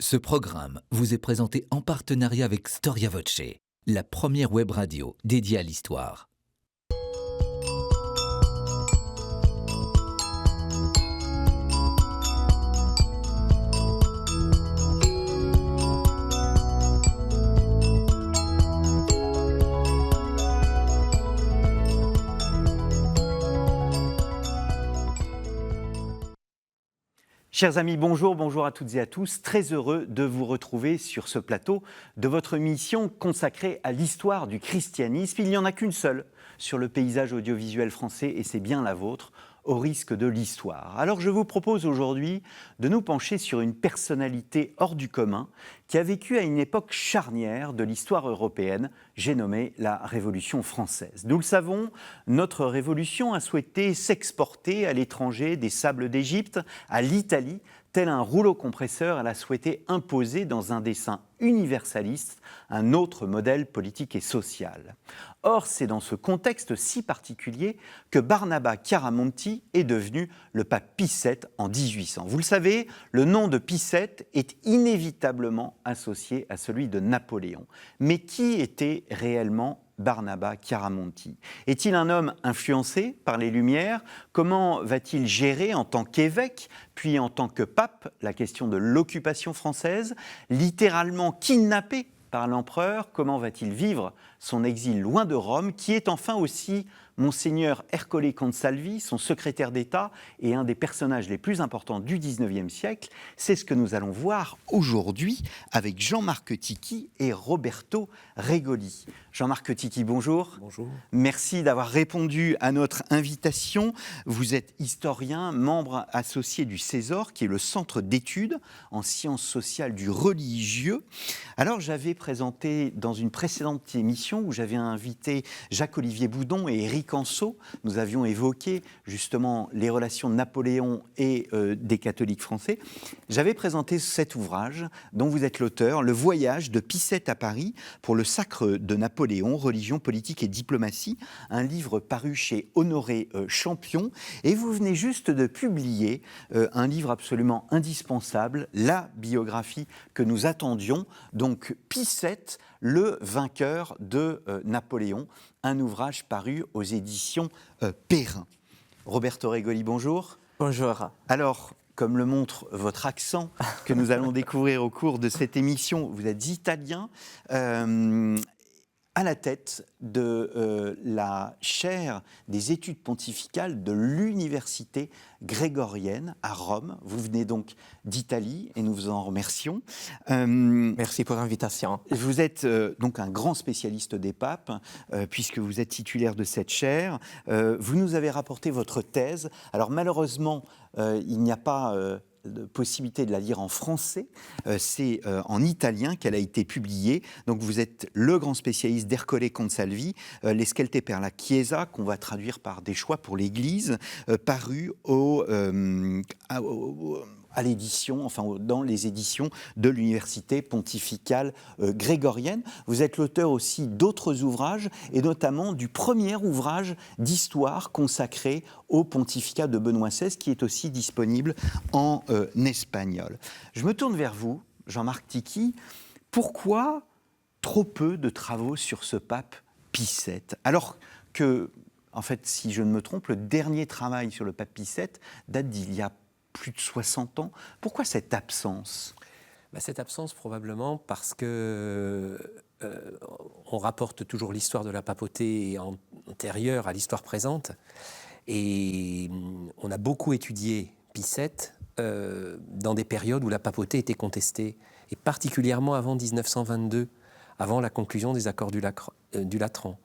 Ce programme vous est présenté en partenariat avec Storia Voce, la première web radio dédiée à l'histoire. Chers amis, bonjour à toutes et à tous. Très heureux de vous retrouver sur ce plateau de votre émission consacrée à l'histoire du christianisme. Il n'y en a qu'une seule sur le paysage audiovisuel français et c'est bien la vôtre, au risque de l'histoire. Alors je vous propose aujourd'hui de nous pencher sur une personnalité hors du commun qui a vécu à une époque charnière de l'histoire européenne, j'ai nommé la Révolution française. Nous le savons, notre Révolution a souhaité s'exporter à l'étranger des sables d'Égypte, à l'Italie. Tel un rouleau compresseur, elle a souhaité imposer dans un dessein universaliste un autre modèle politique et social. Or, c'est dans ce contexte si particulier que Barnaba Chiaramonti est devenu le pape Pie VII en 1800. Vous le savez, le nom de Pie VII est inévitablement associé à celui de Napoléon. Mais qui était réellement Barnaba Chiaramonti? Est-il un homme influencé par les Lumières? Comment va-t-il gérer en tant qu'évêque, puis en tant que pape, la question de l'occupation française? Littéralement kidnappé par l'empereur, comment va-t-il vivre son exil loin de Rome, qui est enfin aussi Monseigneur Ercole Consalvi, son secrétaire d'État et un des personnages les plus importants du XIXe siècle? C'est ce que nous allons voir aujourd'hui avec Jean-Marc Tichy et Roberto Regoli. Jean-Marc Tichy, bonjour. Bonjour. Merci d'avoir répondu à notre invitation. Vous êtes historien, membre associé du César, qui est le centre d'études en sciences sociales du religieux. Alors, j'avais présenté dans une précédente émission où j'avais invité Jacques-Olivier Boudon et Éric Anceau. Nous avions évoqué justement les relations de Napoléon et des catholiques français. J'avais présenté cet ouvrage dont vous êtes l'auteur, Le voyage de Pie VII à Paris pour le sacre de Napoléon, religion, politique et diplomatie, un livre paru chez Honoré Champion. Et vous venez juste de publier un livre absolument indispensable, la biographie que nous attendions, donc Pie VII, le vainqueur de Napoléon, un ouvrage paru aux éditions Perrin. Roberto Regoli, bonjour. Bonjour. Alors, comme le montre votre accent que nous allons découvrir au cours de cette émission, vous êtes italien, à la tête de la chaire des études pontificales de l'université grégorienne à Rome. Vous venez donc d'Italie et nous vous en remercions. Merci pour l'invitation. Vous êtes donc un grand spécialiste des papes, puisque vous êtes titulaire de cette chaire. Vous nous avez rapporté votre thèse. Alors malheureusement, il n'y a pas de possibilité de la lire en français, c'est en italien qu'elle a été publiée. Donc vous êtes le grand spécialiste d'Ercole Consalvi, Les Schelte per la Chiesa, qu'on va traduire par Des choix pour l'Église, paru à l'édition, enfin dans les éditions de l'université pontificale grégorienne. Vous êtes l'auteur aussi d'autres ouvrages, et notamment du premier ouvrage d'histoire consacré au pontificat de Benoît XVI, qui est aussi disponible en espagnol. Je me tourne vers vous, Jean-Marc Tichy. Pourquoi trop peu de travaux sur ce pape Pie VII, alors que, en fait, si je ne me trompe, le dernier travail sur le pape Pie VII date d'il y a plus de 60 ans. Pourquoi cette absence ? Cette absence, probablement parce que on rapporte toujours l'histoire de la papauté antérieure à l'histoire présente. Et on a beaucoup étudié Pie VII dans des périodes où la papauté était contestée, et particulièrement avant 1922, avant la conclusion des accords du Latran.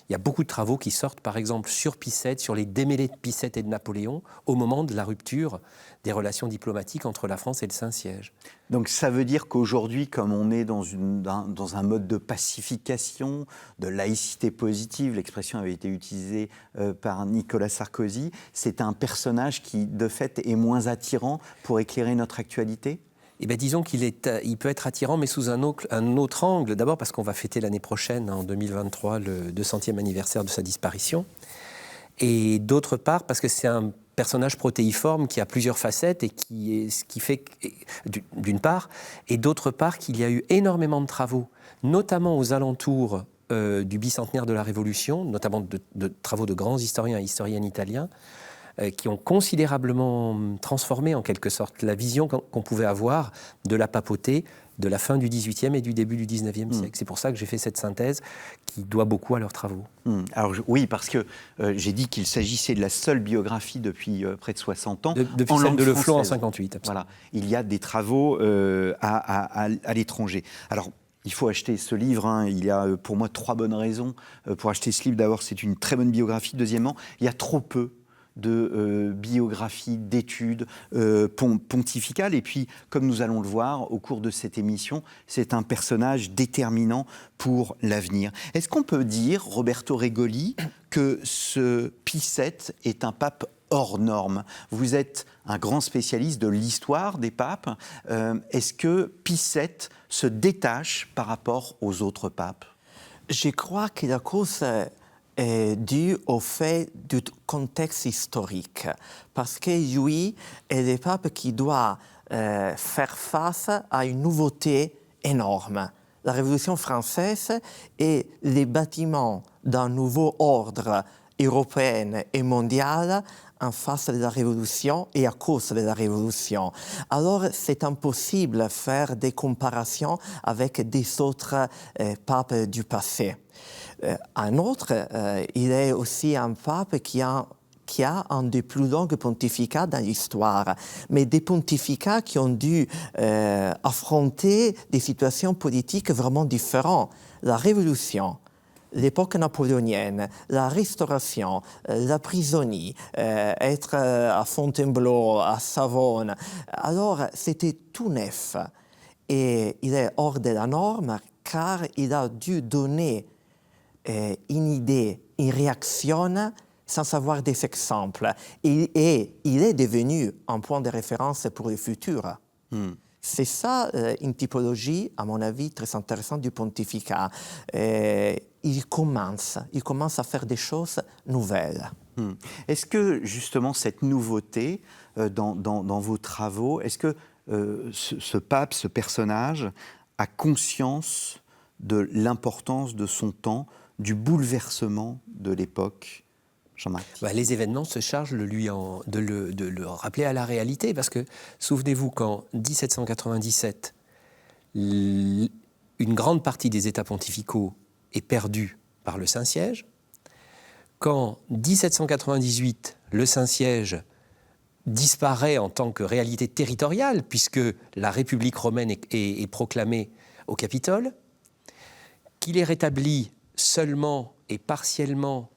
Il y a beaucoup de travaux qui sortent, par exemple, sur Pie VII, sur les démêlés de Pie VII et de Napoléon, au moment de la rupture des relations diplomatiques entre la France et le Saint-Siège. Donc ça veut dire qu'aujourd'hui, comme on est dans un mode de pacification, de laïcité positive, l'expression avait été utilisée par Nicolas Sarkozy, c'est un personnage qui, de fait, est moins attirant pour éclairer notre actualité ? Eh bien, disons qu'il peut être attirant, mais sous un autre angle. D'abord parce qu'on va fêter l'année prochaine, en 2023, le 200e anniversaire de sa disparition. Et d'autre part, parce que c'est un personnage protéiforme qui a plusieurs facettes et ce qui fait, d'une part, et d'autre part qu'il y a eu énormément de travaux, notamment aux alentours du bicentenaire de la Révolution, notamment de travaux de grands historiens et historiennes italiens, qui ont considérablement transformé en quelque sorte la vision qu'on pouvait avoir de la papauté de la fin du XVIIIe et du début du XIXe siècle. C'est pour ça que j'ai fait cette synthèse qui doit beaucoup à leurs travaux. Alors oui, parce que j'ai dit qu'il s'agissait de la seule biographie depuis près de 60 ans. Depuis celle de Le Flot en 58. Voilà, il y a des travaux à l'étranger. Alors, il faut acheter ce livre. Hein. Il y a pour moi 3 bonnes raisons pour acheter ce livre. D'abord, c'est une très bonne biographie. Deuxièmement, il y a trop peu de biographies, d'études pontificales. Et puis, comme nous allons le voir au cours de cette émission, c'est un personnage déterminant pour l'avenir. Est-ce qu'on peut dire, Roberto Regoli, que ce Pie VII est un pape hors norme? Vous êtes un grand spécialiste de l'histoire des papes. Est-ce que Pie VII se détache par rapport aux autres papes? Je crois que la cause est due au fait du contexte historique. Parce que lui est le pape qui doit faire face à une nouveauté énorme. La Révolution française et les bâtiments d'un nouveau ordre européen et mondial en face de la Révolution et à cause de la Révolution. Alors, c'est impossible de faire des comparaisons avec des autres papes du passé. Un autre, il est aussi un pape qui a un des plus longs pontificats dans l'histoire, mais des pontificats qui ont dû affronter des situations politiques vraiment différentes. La Révolution, l'époque napoléonienne, la Restauration, la prisonnier, être à Fontainebleau, à Savone. Alors, c'était tout neuf. Et il est hors de la norme car il a dû donner une idée, une réaction sans avoir des exemples. Et il est devenu un point de référence pour le futur. C'est ça une typologie, à mon avis, très intéressante du pontificat. Il commence à faire des choses nouvelles. Est-ce que, justement, cette nouveauté dans vos travaux, est-ce que ce pape, ce personnage, a conscience de l'importance de son temps, du bouleversement de l'époque, Jean-Marc? Les événements se chargent de le rappeler à la réalité, parce que, souvenez-vous, qu'en 1797, une grande partie des États pontificaux est perdue par le Saint-Siège, qu'en 1798, le Saint-Siège disparaît en tant que réalité territoriale, puisque la République romaine est proclamée au Capitole, qu'il est rétabli seulement et partiellement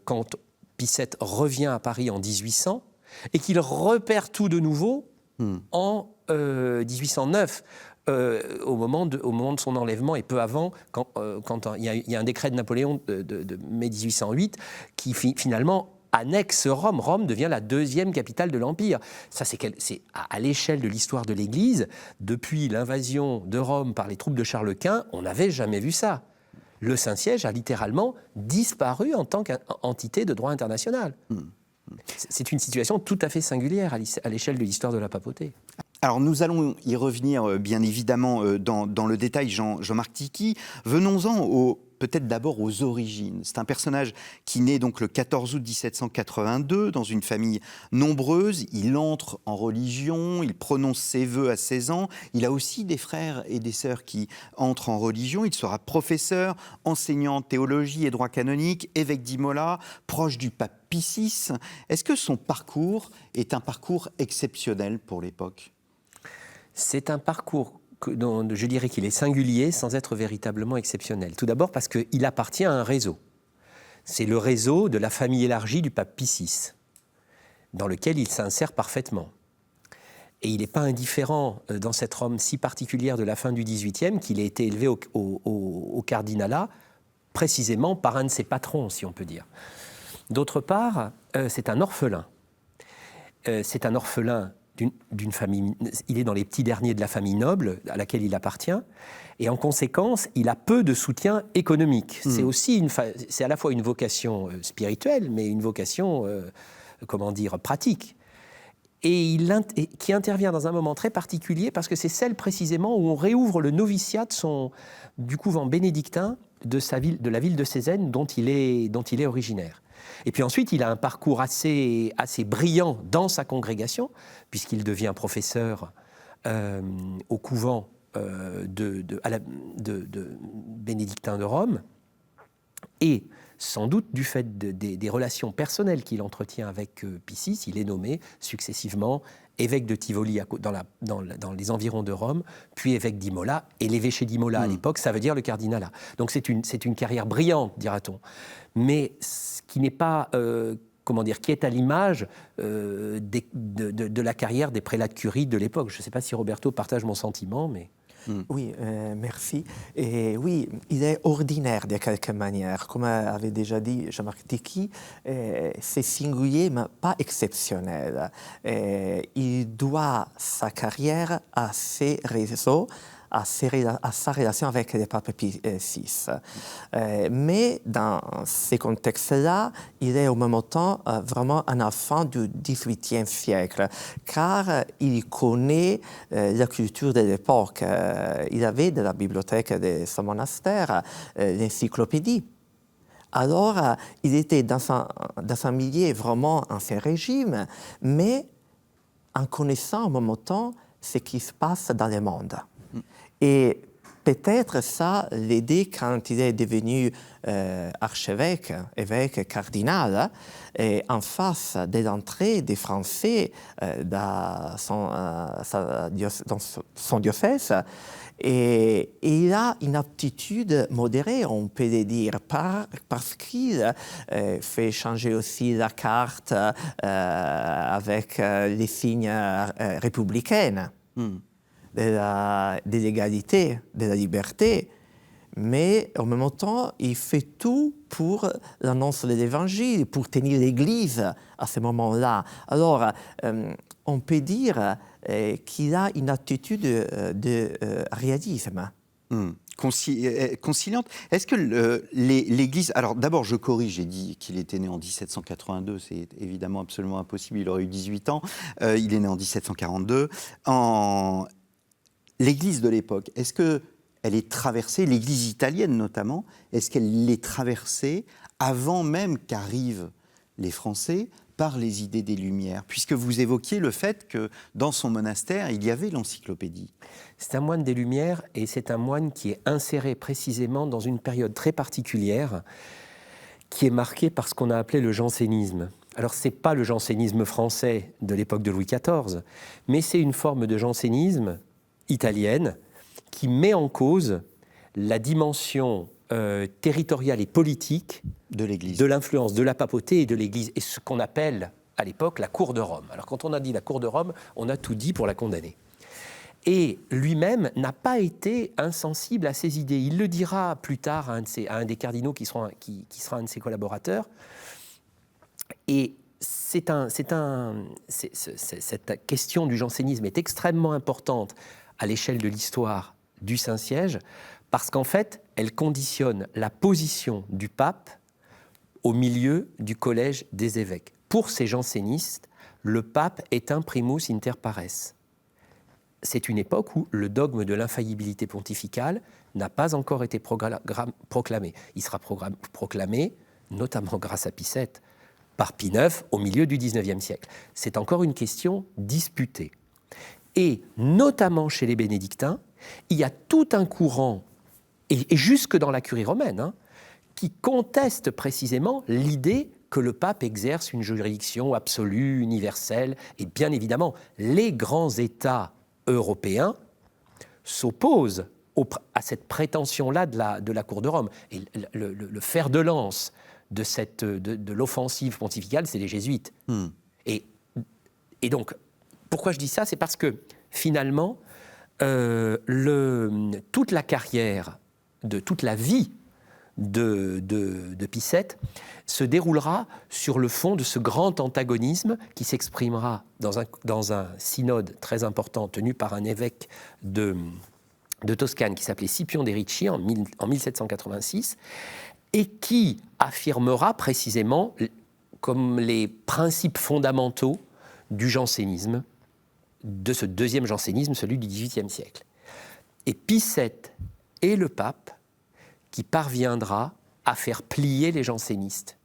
quand Pie VII revient à Paris en 1800, et qu'il repère tout de nouveau en 1809, au moment de son enlèvement, et peu avant, quand il y a un décret de Napoléon de mai 1808 qui finalement annexe Rome. Rome devient la 2e capitale de l'Empire. Ça, c'est à l'échelle de l'histoire de l'Église, depuis l'invasion de Rome par les troupes de Charles Quint, on n'avait jamais vu ça. Le Saint-Siège a littéralement disparu en tant qu'entité de droit international. C'est une situation tout à fait singulière à l'échelle de l'histoire de la papauté. Alors nous allons y revenir bien évidemment dans le détail, Jean-Marc Tichy. Venons-en peut-être d'abord aux origines. C'est un personnage qui naît donc le 14 août 1782 dans une famille nombreuse. Il entre en religion, il prononce ses vœux à 16 ans. Il a aussi des frères et des sœurs qui entrent en religion. Il sera professeur, enseignant en théologie et droit canonique, évêque d'Imola, proche du pape Pie VI. Est-ce que son parcours est un parcours exceptionnel pour l'époque ? C'est un parcours dont je dirais qu'il est singulier sans être véritablement exceptionnel. Tout d'abord parce qu'il appartient à un réseau. C'est le réseau de la famille élargie du pape Pie VI, dans lequel il s'insère parfaitement. Et il n'est pas indifférent dans cette Rome si particulière de la fin du XVIIIe qu'il a été élevé au cardinalat, précisément par un de ses patrons, si on peut dire. D'autre part, c'est un orphelin. C'est un orphelin d'une famille, il est dans les petits derniers de la famille noble à laquelle il appartient, et en conséquence, il a peu de soutien économique. C'est aussi c'est à la fois une vocation spirituelle, mais une vocation pratique. Et qui intervient dans un moment très particulier parce que c'est celle précisément où on réouvre le noviciat du couvent bénédictin de la ville de Cézanne dont il est originaire. Et puis ensuite, il a un parcours assez brillant dans sa congrégation, puisqu'il devient professeur au couvent de bénédictin de Rome, et sans doute du fait des relations personnelles qu'il entretient avec Piscis, il est nommé successivement évêque de Tivoli dans les environs de Rome, puis évêque d'Imola, et l'évêché d'Imola à l'époque, ça veut dire le cardinalat. Donc c'est une carrière brillante, dira-t-on, mais qui n'est pas, qui est à l'image de la carrière des prélats de Curie de l'époque. Je ne sais pas si Roberto partage mon sentiment, mais... Oui, merci. Et oui, il est ordinaire de quelque manière. Comme avait déjà dit Jean-Marc Tichy, c'est singulier, mais pas exceptionnel. Il doit sa carrière à ses réseaux, à sa relation avec le pape Pie VI. Mais dans ces contextes-là, il est au même temps vraiment un enfant du XVIIIe siècle, car il connaît la culture de l'époque. Il avait de la bibliothèque de son monastère l'encyclopédie. Alors, il était dans un milieu vraiment ancien régime, mais en connaissant en même temps ce qui se passe dans le monde. Et peut-être ça l'aidait quand il est devenu archevêque, évêque, cardinal, et en face de l'entrée des Français dans son diocèse. Et il a une aptitude modérée, on peut le dire, parce qu'il fait changer aussi la carte avec les signes républicains. De l'égalité, de la liberté, mais en même temps, il fait tout pour l'annonce de l'Évangile, pour tenir l'Église à ce moment-là. Alors, on peut dire qu'il a une attitude de réalisme. Conciliante. Est-ce que l'Église... Alors d'abord, je corrige, j'ai dit qu'il était né en 1782, c'est évidemment absolument impossible, il aurait eu 18 ans. Il est né en 1742. L'Église de l'époque, est-ce qu'elle est traversée, l'Église italienne notamment, est-ce qu'elle est traversée avant même qu'arrivent les Français par les idées des Lumières, puisque vous évoquiez le fait que dans son monastère, il y avait l'encyclopédie. C'est un moine des Lumières et c'est un moine qui est inséré précisément dans une période très particulière qui est marquée par ce qu'on a appelé le jansénisme. Alors, ce n'est pas le jansénisme français de l'époque de Louis XIV, mais c'est une forme de jansénisme italienne qui met en cause la dimension territoriale et politique de l'Église, de l'influence de la papauté et de l'Église, et ce qu'on appelle à l'époque la cour de Rome. Alors quand on a dit la cour de Rome, on a tout dit pour la condamner. Et lui-même n'a pas été insensible à ces idées. Il le dira plus tard à un des cardinaux qui sera un de ses collaborateurs. Et cette question du jansénisme est extrêmement importante à l'échelle de l'histoire du Saint-Siège, parce qu'en fait, elle conditionne la position du pape au milieu du collège des évêques. Pour ces jansénistes, le pape est un primus inter pares. C'est une époque où le dogme de l'infaillibilité pontificale n'a pas encore été proclamé. Il sera proclamé, notamment grâce à Pie VII, par Pie IX au milieu du XIXe siècle. C'est encore une question disputée. Et notamment chez les bénédictins, il y a tout un courant, et jusque dans la curie romaine, qui conteste précisément l'idée que le pape exerce une juridiction absolue, universelle, et bien évidemment, les grands États européens s'opposent à cette prétention-là de la cour de Rome. Et le fer de lance de l'offensive pontificale, c'est les jésuites. Et donc, pourquoi je dis ça ? C'est parce que, finalement, toute la carrière, toute la vie de Pie VII se déroulera sur le fond de ce grand antagonisme qui s'exprimera dans un synode très important tenu par un évêque de Toscane qui s'appelait Scipion de' Ricci en 1786 et qui affirmera précisément comme les principes fondamentaux du jansénisme, de ce deuxième jansénisme, celui du XVIIIe siècle. Et Pie VII est le pape qui parviendra à faire plier les jansénistes.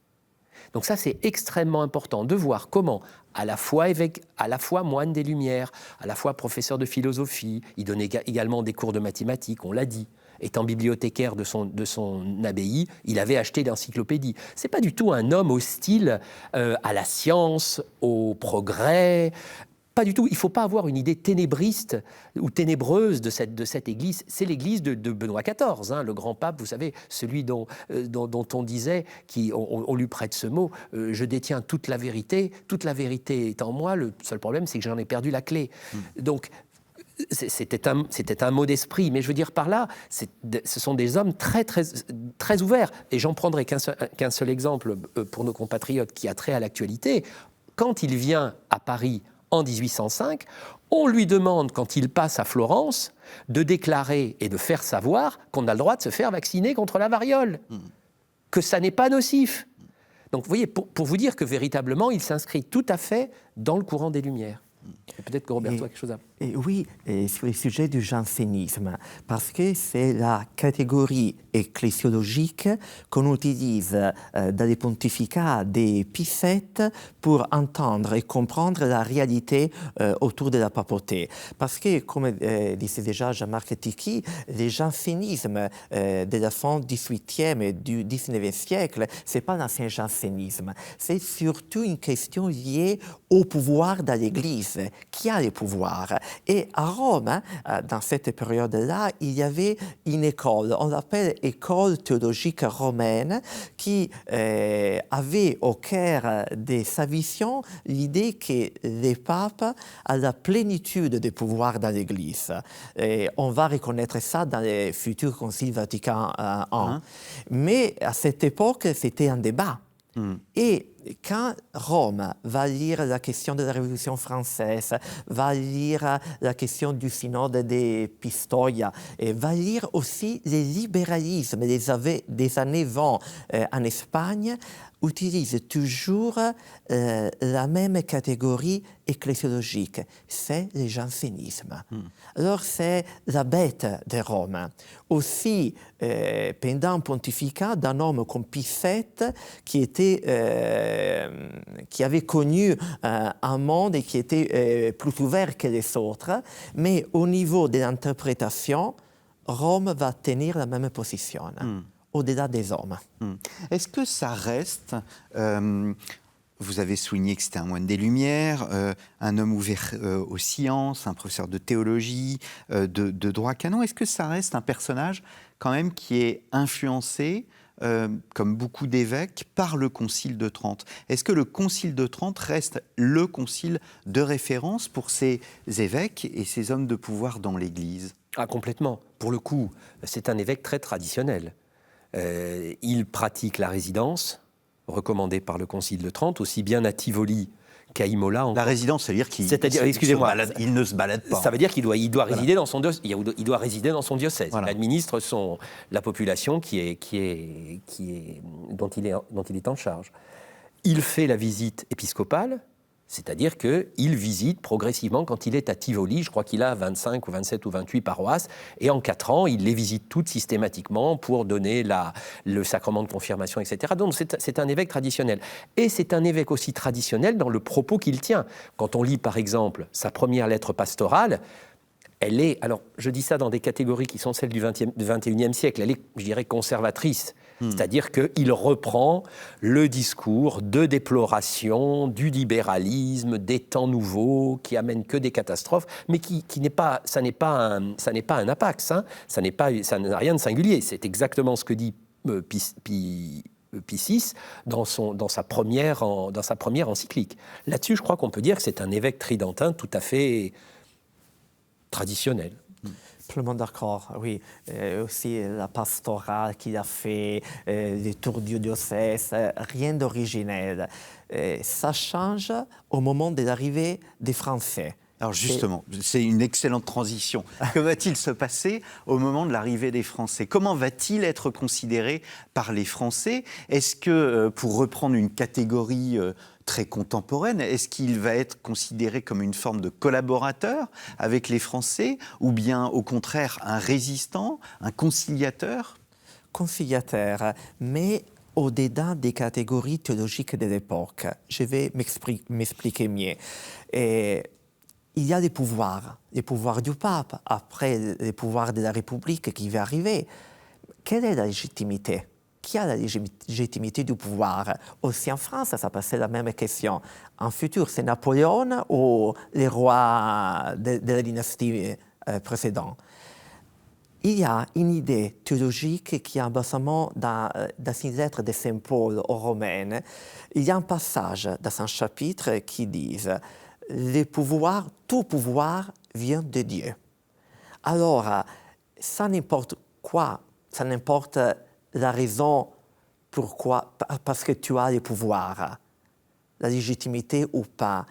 Donc ça, c'est extrêmement important de voir comment, à la fois évêque, à la fois moine des Lumières, à la fois professeur de philosophie, il donnait également des cours de mathématiques, on l'a dit. Étant bibliothécaire de son abbaye, il avait acheté l'encyclopédie. Ce n'est pas du tout un homme hostile à la science, au progrès. Pas du tout. Il ne faut pas avoir une idée ténébriste ou ténébreuse de cette Église. C'est l'Église de Benoît XIV, hein, le grand pape, vous savez, celui dont on disait, on lui prête ce mot, je détiens toute la vérité est en moi, le seul problème c'est que j'en ai perdu la clé. Donc, c'était un mot d'esprit, mais je veux dire par là, ce sont des hommes très, très, très ouverts. Et j'en prendrai qu'un seul exemple pour nos compatriotes qui a trait à l'actualité. Quand il vient à Paris en 1805, on lui demande, quand il passe à Florence, de déclarer et de faire savoir qu'on a le droit de se faire vacciner contre la variole, que ça n'est pas nocif. Donc vous voyez, pour vous dire que véritablement, il s'inscrit tout à fait dans le courant des Lumières. Et peut-être que Roberto a quelque chose à... Oui, sur le sujet du jansénisme, parce que c'est la catégorie ecclésiologique qu'on utilise dans les pontificats des Pie VII pour entendre et comprendre la réalité autour de la papauté. Parce que, comme disait déjà Jean-Marc Tichy, le jansénisme de la fin du XVIIIe et du XIXe siècle, ce n'est pas l'ancien jansénisme. C'est surtout une question liée au pouvoir dans l'Église. Qui a le pouvoir? Et à Rome, dans cette période-là, il y avait une école, on l'appelle école théologique romaine, qui avait au cœur de sa vision l'idée que le pape a la plénitude des pouvoirs dans l'Église. Et on va reconnaître ça dans le futur Concile Vatican I. Mais à cette époque, c'était un débat. Et quand Rome va lire la question de la Révolution française, va lire la question du synode des Pistoia, et va lire aussi le libéralisme des années 20 en Espagne, utilise toujours la même catégorie ecclésiologique, c'est le jansénisme. Alors c'est la bête de Rome. Aussi, pendant le pontificat d'un homme comme Pie VII, qui avait connu un monde et qui était plus ouvert que les autres, mais au niveau de l'interprétation, Rome va tenir la même position. Au-delà des hommes. Est-ce que ça reste... vous avez souligné que c'était un moine des Lumières, un homme ouvert aux sciences, un professeur de théologie, de droit canon. Est-ce que ça reste un personnage quand même qui est influencé, comme beaucoup d'évêques, par le Concile de Trente? Est-ce que le Concile de Trente reste le concile de référence pour ces évêques et ces hommes de pouvoir dans l'Église? Ah, complètement. Pour le coup, c'est un évêque très traditionnel. Il pratique la résidence, recommandée par le Concile de Trente, aussi bien à Tivoli qu'à Imola. La résidence, ça veut dire qu'il excusez-moi, il ne se balade pas. Ça veut dire qu'il doit résider dans son diocèse. Il doit résider dans son diocèse. Voilà. Il administre la population dont il est en charge. Il fait la visite épiscopale. C'est-à-dire qu'il visite progressivement, quand il est à Tivoli, je crois qu'il a 25 ou 27 ou 28 paroisses, et en 4 ans, il les visite toutes systématiquement pour donner le sacrement de confirmation, etc. Donc c'est un évêque traditionnel. Et c'est un évêque aussi traditionnel dans le propos qu'il tient. Quand on lit par exemple sa première lettre pastorale, elle est, alors je dis ça dans des catégories qui sont celles du XXIe siècle, elle est, je dirais, conservatrice. C'est-à-dire qu'il reprend le discours de déploration du libéralisme, des temps nouveaux, qui amènent que des catastrophes, mais ça n'est pas un apax, hein, ça n'a rien de singulier. C'est exactement ce que dit Pie VI dans sa première encyclique. Là-dessus, je crois qu'on peut dire que c'est un évêque tridentin tout à fait traditionnel. Absolument d'accord, oui. Aussi la pastorale qu'il a fait, les tours du diocèse, rien d'originel. Ça change au moment de l'arrivée des Français. Alors justement, c'est une excellente transition. Que va-t-il se passer au moment de l'arrivée des Français? Comment va-t-il être considéré par les Français? Est-ce que, pour reprendre une catégorie très contemporaine, est-ce qu'il va être considéré comme une forme de collaborateur avec les Français, ou bien au contraire un résistant, un conciliateur? Conciliateur, mais au-delà des catégories théologiques de l'époque. Je vais m'expliquer mieux. Et il y a les pouvoirs du pape, après les pouvoirs de la République qui va arriver. Quelle est la légitimité? Qui a la légitimité du pouvoir? Aussi en France, ça passait la même question. En futur, c'est Napoléon ou les rois de la dynastie précédente? Il y a une idée théologique qui est embassement dans une lettre de Saint Paul aux Romains. Il y a un passage dans un chapitre qui dit tout pouvoir vient de Dieu. Alors, ça n'importe quoi, ça n'importe la raison pourquoi, parce que tu as le pouvoir, la légitimité ou pas.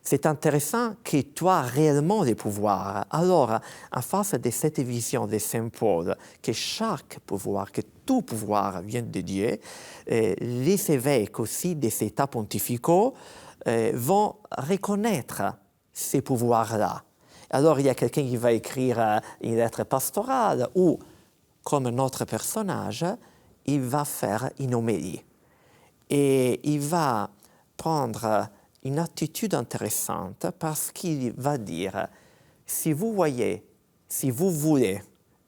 C'est intéressant que tu as réellement le pouvoir. Alors, en face de cette vision de Saint Paul, que chaque pouvoir, que tout pouvoir vient de Dieu, les évêques aussi des États pontificaux vont reconnaître ces pouvoirs-là. Alors, il y a quelqu'un qui va écrire une lettre pastorale ou, comme notre personnage, il va faire une homélie. Et il va prendre une attitude intéressante parce qu'il va dire, si vous voulez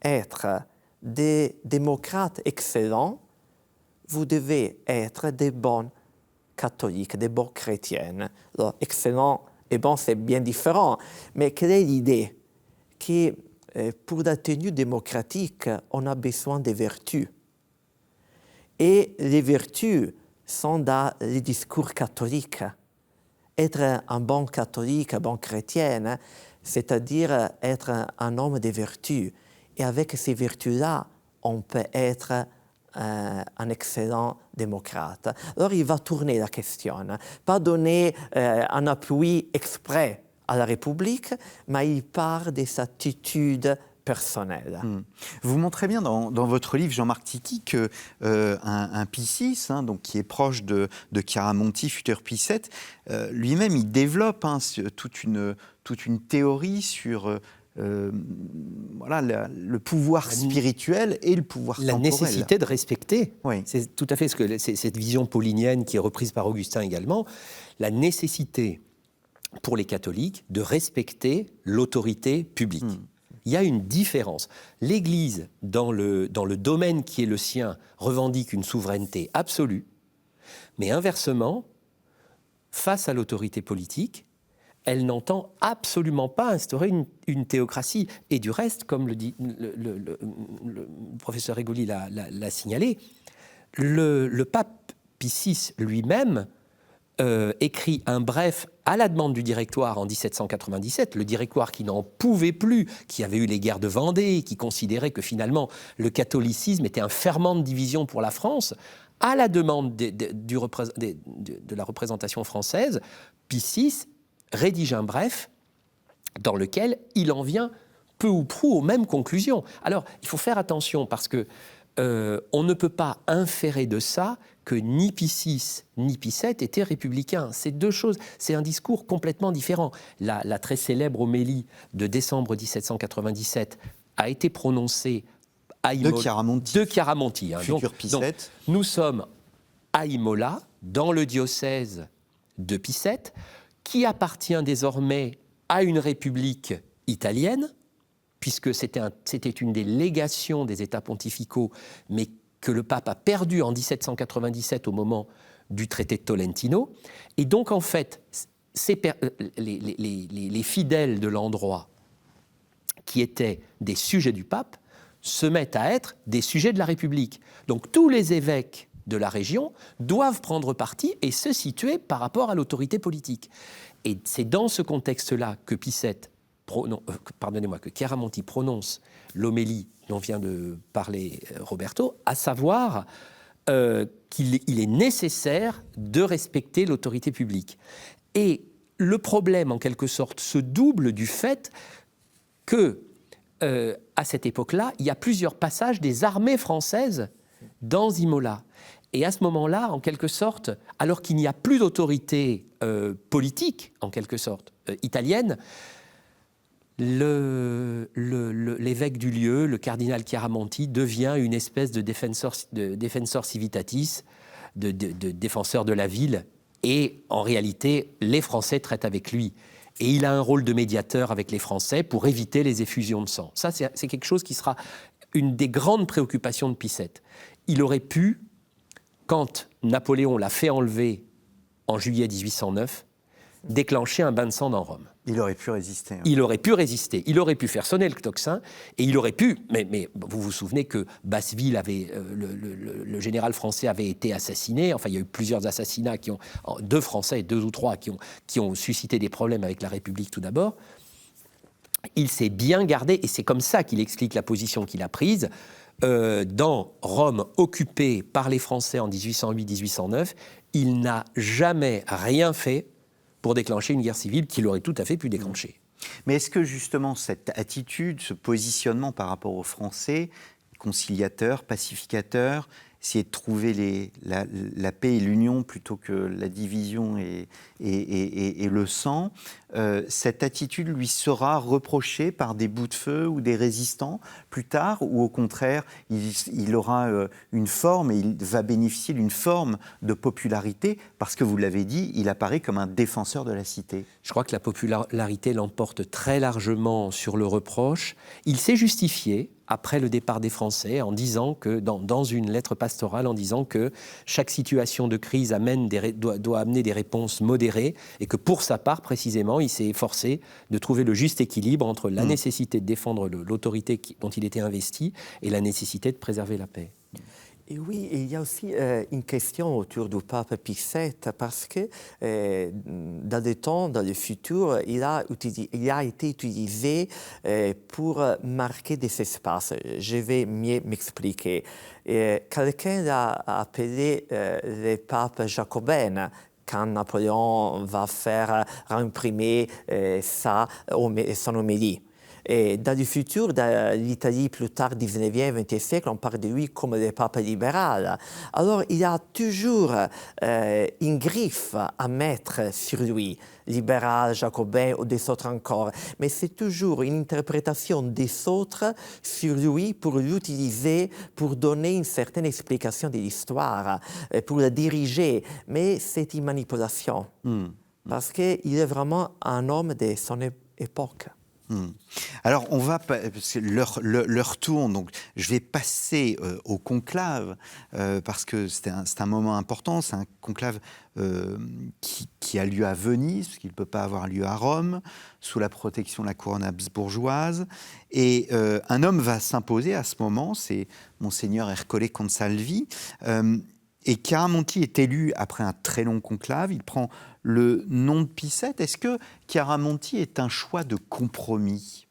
être des démocrates excellents, vous devez être des bons catholiques, des bons chrétiens. Alors, excellent et bon, c'est bien différent. Mais quelle est l'idée? Que pour la tenue démocratique, on a besoin des vertus. Et les vertus sont dans les discours catholiques. Être un bon catholique, un bon chrétien, c'est-à-dire être un homme de vertus. Et avec ces vertus-là, on peut être un excellent démocrate. Alors il va tourner la question, pas donner un appui exprès à la République, mais il part de sa attitude personnelle. Vous montrez bien dans votre livre, Jean-Marc Titi, que un Pie VI, donc, qui est proche de Chiaramonti, futur Pie VII, lui-même, il développe toute une théorie sur le pouvoir spirituel et le pouvoir temporel. La nécessité de respecter. Oui. C'est tout à fait cette vision paulinienne qui est reprise par Augustin également. La nécessité pour les catholiques de respecter l'autorité publique. Il y a une différence. L'Église, dans le domaine qui est le sien, revendique une souveraineté absolue, mais inversement, face à l'autorité politique, elle n'entend absolument pas instaurer une théocratie. Et du reste, comme le dit le professeur Regoli l'a signalé, le pape Pie VI lui-même écrit un bref à la demande du Directoire en 1797, le Directoire qui n'en pouvait plus, qui avait eu les guerres de Vendée, qui considérait que finalement le catholicisme était un ferment de division pour la France, à la demande de la représentation française, Pie VI rédige un bref dans lequel il en vient peu ou prou aux mêmes conclusions. Alors, il faut faire attention parce que on ne peut pas inférer de ça que ni Pie VI ni Pie VII étaient républicains. C'est deux choses, c'est un discours complètement différent. La très célèbre homélie de décembre 1797 a été prononcée à Imola, de Chiaramonti. Futur Pie VII. Donc, nous sommes à Imola, dans le diocèse de Pie VII, qui appartient désormais à une république italienne, puisque c'était une des légations des États pontificaux, mais que le pape a perdu en 1797 au moment du traité de Tolentino. Et donc, en fait, les fidèles de l'endroit, qui étaient des sujets du pape, se mettent à être des sujets de la République. Donc, tous les évêques de la région doivent prendre parti et se situer par rapport à l'autorité politique. Et c'est dans ce contexte-là que que Chiaramonti prononce l'homélie dont vient de parler Roberto, à savoir qu'il est nécessaire de respecter l'autorité publique. Et le problème, en quelque sorte, se double du fait que, à cette époque-là, il y a plusieurs passages des armées françaises dans Imola. Et à ce moment-là, en quelque sorte, alors qu'il n'y a plus d'autorité politique, en quelque sorte, italienne, l'évêque du lieu, le cardinal Chiaramonti, devient une espèce de defensor civitatis, de défenseur de la ville. Et en réalité, les Français traitent avec lui. Et il a un rôle de médiateur avec les Français pour éviter les effusions de sang. Ça, c'est quelque chose qui sera une des grandes préoccupations de Pie VII. Il aurait pu, quand Napoléon l'a fait enlever en juillet 1809, déclencher un bain de sang dans Rome. Il aurait pu résister. Il aurait pu résister. Il aurait pu faire sonner le tocsin et il aurait pu... Mais vous vous souvenez que Basseville le général français avait été assassiné. Enfin, il y a eu plusieurs assassinats deux Français, 2 ou 3, qui ont suscité des problèmes avec la République tout d'abord. Il s'est bien gardé et c'est comme ça qu'il explique la position qu'il a prise. Dans Rome occupée par les Français en 1808-1809, il n'a jamais rien fait pour déclencher une guerre civile qu'il aurait tout à fait pu déclencher. Mais est-ce que justement cette attitude, ce positionnement par rapport aux Français, conciliateurs, pacificateurs, essayer de trouver la paix et l'union plutôt que la division et le sang, cette attitude lui sera reprochée par des bouts de feu ou des résistants plus tard, ou au contraire, il aura une forme et il va bénéficier d'une forme de popularité parce que, vous l'avez dit, il apparaît comme un défenseur de la cité. Je crois que la popularité l'emporte très largement sur le reproche. Il s'est justifié après le départ des Français, en disant que, dans une lettre pastorale, en disant que chaque situation de crise doit amener des réponses modérées, et que pour sa part, précisément, il s'est efforcé de trouver le juste équilibre entre la nécessité de défendre l'autorité dont il était investi et la nécessité de préserver la paix. Et oui, il y a aussi une question autour du pape Pie VII, parce que dans le temps, dans le futur, il a été utilisé pour marquer des espaces. Je vais mieux m'expliquer. Quelqu'un l'a appelé le pape jacobin, quand Napoléon va faire imprimer son homélie. Et dans le futur, dans l'Italie plus tard, 19e, 20e siècle, on parle de lui comme le pape libéral. Alors, il y a toujours une griffe à mettre sur lui, libéral, jacobin ou des autres encore. Mais c'est toujours une interprétation des autres sur lui pour l'utiliser, pour donner une certaine explication de l'histoire, pour la diriger. Mais c'est une manipulation, parce qu'il est vraiment un homme de son époque. Alors, on va, parce que l'heure tourne, donc je vais passer au conclave, parce que c'est un moment important. C'est un conclave qui a lieu à Venise, parce qu'il ne peut pas avoir lieu à Rome, sous la protection de la couronne habsbourgeoise. Et un homme va s'imposer à ce moment, c'est Monseigneur Ercole Consalvi. Et Chiaramonti est élu après un très long conclave. Il prend le nom de Pie VII. Est-ce que Chiaramonti est un choix de compromis ?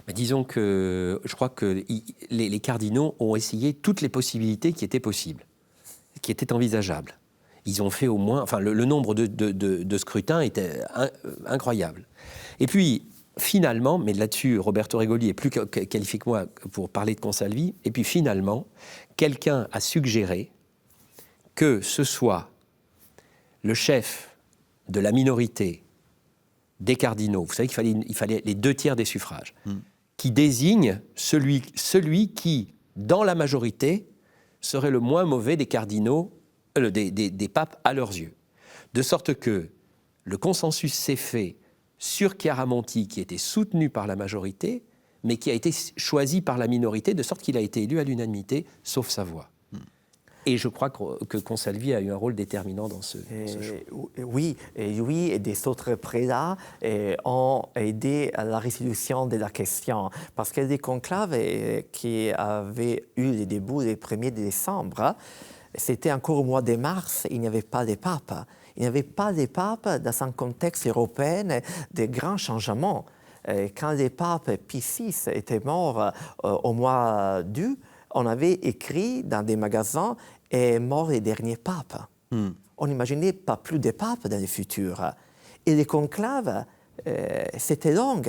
Disons que je crois que les cardinaux ont essayé toutes les possibilités qui étaient possibles, qui étaient envisageables. Ils ont fait au moins... Enfin, le nombre de scrutins était incroyable. Et puis, finalement, mais là-dessus, Roberto Regoli est plus qualifié que moi pour parler de Consalvi, et puis finalement, quelqu'un a suggéré que ce soit le chef de la minorité des cardinaux, vous savez qu'il fallait les 2/3 des suffrages, qui désigne celui qui, dans la majorité, serait le moins mauvais des cardinaux, des papes à leurs yeux. De sorte que le consensus s'est fait sur Chiaramonti, qui était soutenu par la majorité, mais qui a été choisi par la minorité, de sorte qu'il a été élu à l'unanimité, sauf sa voix. Et je crois que Consalvi a eu un rôle déterminant dans ce choix. Oui, et lui et des autres prélats ont aidé à la résolution de la question. Parce que les conclaves qui avaient eu le début le 1er décembre, c'était encore au mois de mars, il n'y avait pas de pape. Il n'y avait pas de pape dans un contexte européen de grands changements. Quand le pape Pie VI était mort au mois d'août, on avait écrit dans des magasins « est mort le dernier pape ». On n'imaginait pas plus de papes dans le futur. Et les conclaves, c'était long,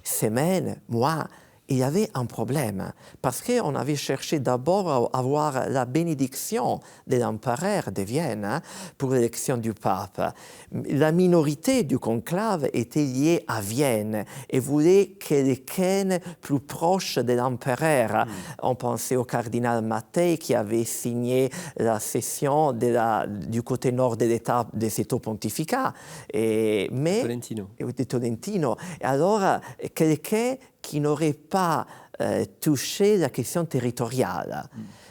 semaines, mois. Il y avait un problème, parce qu'on avait cherché d'abord à avoir la bénédiction de l'empereur de Vienne pour l'élection du pape. La minorité du conclave était liée à Vienne et voulait quelqu'un plus proche de l'empereur. On pensait au cardinal Mattei qui avait signé la cession du côté nord de l'État de cet pontificat. Tolentino. De Tolentino. Et alors, quelqu'un qui n'aurait pas touché la question territoriale.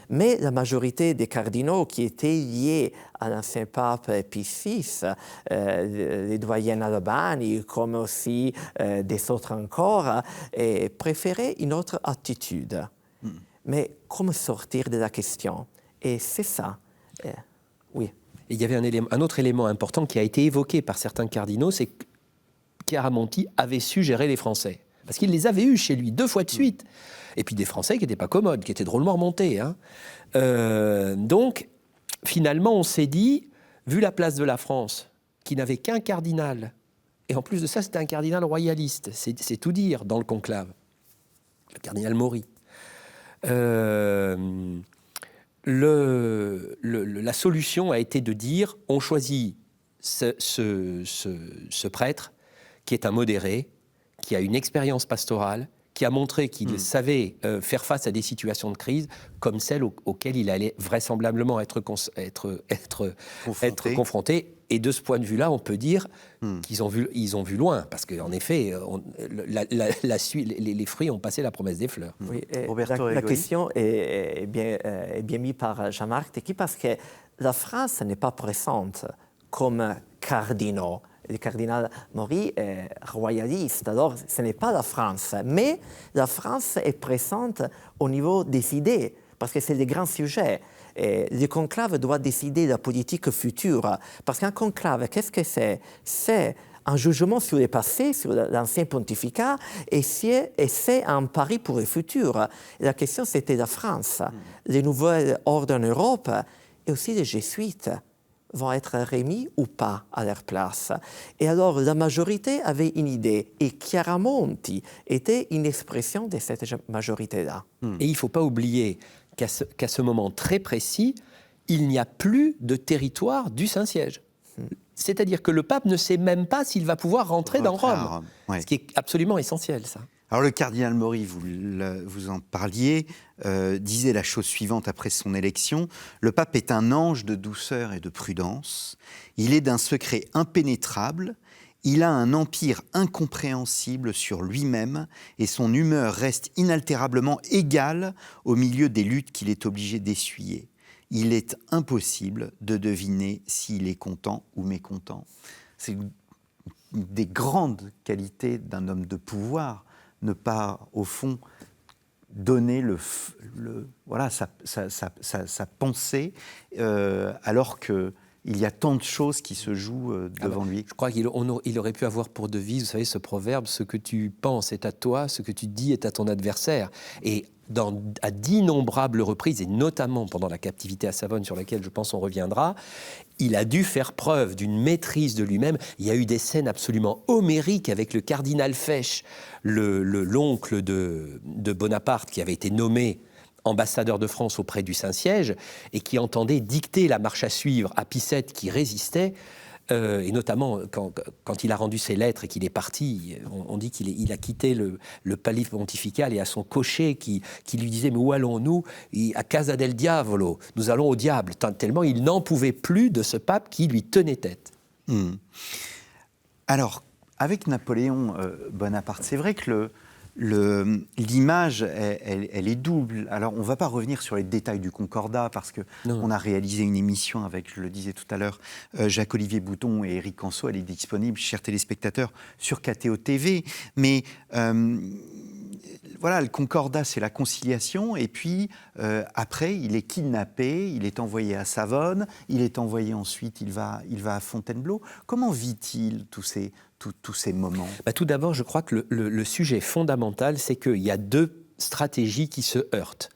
Mais la majorité des cardinaux qui étaient liés à l'ancien pape Pie VI, les doyens Albani, comme aussi des autres encore, préféraient une autre attitude. Mais comment sortir de la question? Et c'est ça. Oui. Et il y avait un autre élément important qui a été évoqué par certains cardinaux, c'est que Chiaramonti avait su gérer les Français. Parce qu'il les avait eus chez lui 2 fois de suite. Et puis des Français qui n'étaient pas commodes, qui étaient drôlement remontés. Hein. Donc, finalement, on s'est dit, vu la place de la France, qui n'avait qu'un cardinal, et en plus de ça, c'était un cardinal royaliste, c'est tout dire dans le conclave, le cardinal Maury. La solution a été de dire, on choisit ce prêtre, qui est un modéré, qui a une expérience pastorale, qui a montré qu'il savait faire face à des situations de crise comme celles auxquelles il allait vraisemblablement être confronté. Et de ce point de vue-là, on peut dire qu'ils ont vu loin, parce qu'en effet, les fruits ont passé la promesse des fleurs. Oui, la question est bien mise par Jean-Marc Tequi, parce que la France n'est pas présente comme cardinaux. Le cardinal Maury est royaliste, alors ce n'est pas la France. Mais la France est présente au niveau des idées, parce que c'est le grand sujet. Et le conclave doit décider de la politique future. Parce qu'un conclave, qu'est-ce que c'est? C'est un jugement sur le passé, sur l'ancien pontificat, et c'est un pari pour le futur. Et la question, c'était la France. Les nouveaux ordres en Europe, et aussi les jésuites, vont être remis ou pas à leur place. Et alors, la majorité avait une idée, et Chiaramonti était une expression de cette majorité-là. Et il ne faut pas oublier qu'à ce moment très précis, il n'y a plus de territoire du Saint-Siège. C'est-à-dire que le pape ne sait même pas s'il va pouvoir rentrer dans Rome. Ouais. Ce qui est absolument essentiel, ça. Alors le cardinal Maury, vous en parliez, disait la chose suivante après son élection: le pape est un ange de douceur et de prudence, il est d'un secret impénétrable, il a un empire incompréhensible sur lui-même et son humeur reste inaltérablement égale au milieu des luttes qu'il est obligé d'essuyer. Il est impossible de deviner s'il est content ou mécontent. C'est une des grandes qualités d'un homme de pouvoir, ne pas, au fond, donner sa pensée, alors qu'il y a tant de choses qui se jouent devant lui. Je crois qu'il aurait pu avoir pour devise, vous savez, ce proverbe: ce que tu penses est à toi, ce que tu dis est à ton adversaire. Et à d'innombrables reprises, et notamment pendant la captivité à Savone, sur laquelle je pense on reviendra, il a dû faire preuve d'une maîtrise de lui-même. Il y a eu des scènes absolument homériques avec le cardinal Fesch, l'oncle de Bonaparte, qui avait été nommé ambassadeur de France auprès du Saint-Siège et qui entendait dicter la marche à suivre à Pie VII qui résistait. Et notamment quand il a rendu ses lettres et qu'il est parti, on dit qu'il a quitté le palais pontifical, et à son cocher qui lui disait: mais où allons-nous? À Casa del Diavolo, nous allons au diable, tellement il n'en pouvait plus de ce pape qui lui tenait tête. Alors, avec Napoléon Bonaparte, c'est vrai que l'image, elle est double. Alors, on ne va pas revenir sur les détails du Concordat, parce qu'on a réalisé une émission avec, je le disais tout à l'heure, Jacques-Olivier Bouton et Éric Canso. Elle est disponible, chers téléspectateurs, sur KTO TV. Mais voilà, le Concordat, c'est la conciliation. Et puis, après, il est kidnappé, il est envoyé à Savone, il est envoyé ensuite, il va à Fontainebleau. Comment vit-il tous ces moments? Tout d'abord, je crois que le sujet fondamental, c'est qu'il y a 2 stratégies qui se heurtent.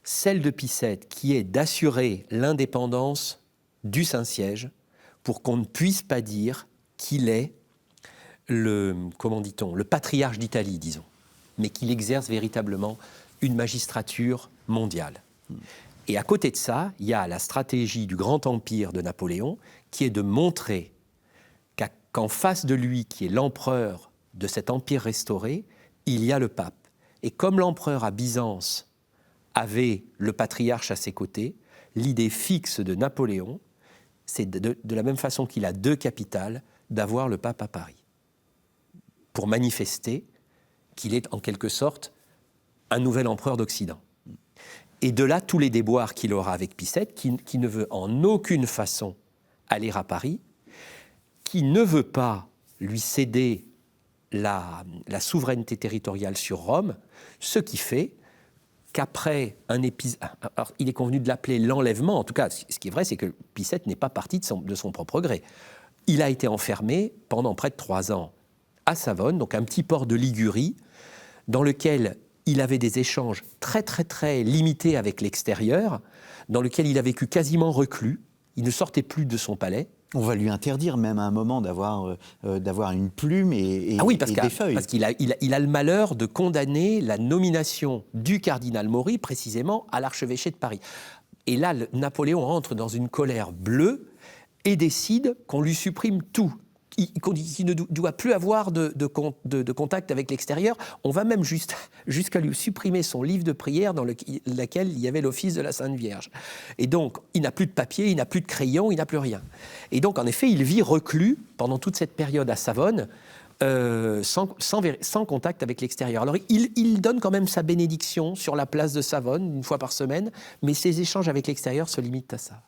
Celle de Pie VII, qui est d'assurer l'indépendance du Saint-Siège pour qu'on ne puisse pas dire qu'il est le patriarche d'Italie, disons, mais qu'il exerce véritablement une magistrature mondiale. Et à côté de ça, il y a la stratégie du grand empire de Napoléon, qui est de montrer qu'en face de lui, qui est l'empereur de cet empire restauré, il y a le pape. Et comme l'empereur à Byzance avait le patriarche à ses côtés, l'idée fixe de Napoléon, c'est de la même façon qu'il a 2 capitales, d'avoir le pape à Paris, pour manifester qu'il est en quelque sorte un nouvel empereur d'Occident. Et de là, tous les déboires qu'il aura avec Pie VII, qui ne veut en aucune façon aller à Paris, qui ne veut pas lui céder la souveraineté territoriale sur Rome, ce qui fait qu'après un épisode... Alors, il est convenu de l'appeler l'enlèvement. En tout cas, ce qui est vrai, c'est que Pie VII n'est pas parti de son propre gré. Il a été enfermé pendant près de 3 ans à Savone, donc un petit port de Ligurie, dans lequel il avait des échanges très, très, très limités avec l'extérieur, dans lequel il a vécu quasiment reclus. Il ne sortait plus de son palais. On va lui interdire même à un moment d'avoir une plume et des feuilles. Parce qu'il a le malheur de condamner la nomination du cardinal Maury précisément à l'archevêché de Paris. Et là, Napoléon entre dans une colère bleue et décide qu'on lui supprime tout. Qu'il ne doit plus avoir de contact avec l'extérieur. On va même jusqu'à lui supprimer son livre de prière dans lequel il y avait l'office de la Sainte Vierge. Et donc, il n'a plus de papier, il n'a plus de crayon, il n'a plus rien. Et donc, en effet, il vit reclus pendant toute cette période à Savone, sans contact avec l'extérieur. Alors, il donne quand même sa bénédiction sur la place de Savone, 1 fois par semaine, mais ses échanges avec l'extérieur se limitent à ça.